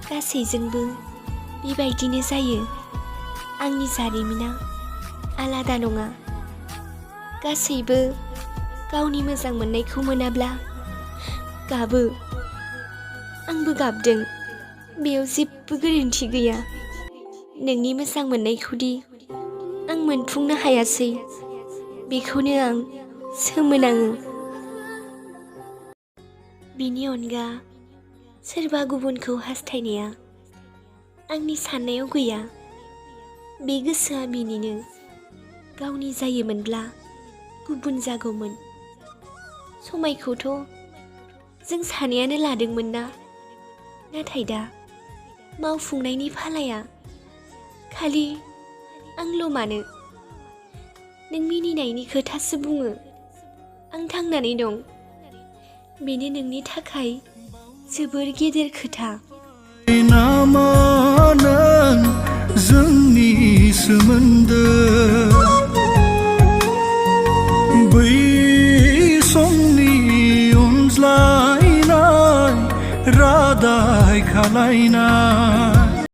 गासैजोंबो बेबायदिनो जायो। आंनि जारिमिना आलादा नङा। गासैबो गावनि मोजां मोननायखौ मोनाब्ला गाबो। आंबो गाबदों। बेयाव जेबो गोरोन्थि गैया। नोंनि मोजां मोननायखौदि आं मोनफुंनो हायासै, बेखौनो आं सोमोनाङो। बिनि अनगा सोरबा गुबुनखौ हास्थायनाया आंनि साननायाव गैया। बे गोसोआ बिनिनो। गावनि जायोमोनब्ला गुबुन जागौमोन। समायखौथ' जों सानैयानो लादोंमोन ना। नाथाय दा मावफुंनायनि फालाया खालि आंल' मानो? नों मिनिनायनि खोथासो बुङो। आं थांनानै दं। बेनो नोंनि थाखाय जोबोर गेदेर खोथा। नामा नों जोंनि सोमोन्दो बै समनि अनज्लायनाय रादाय खालायनाय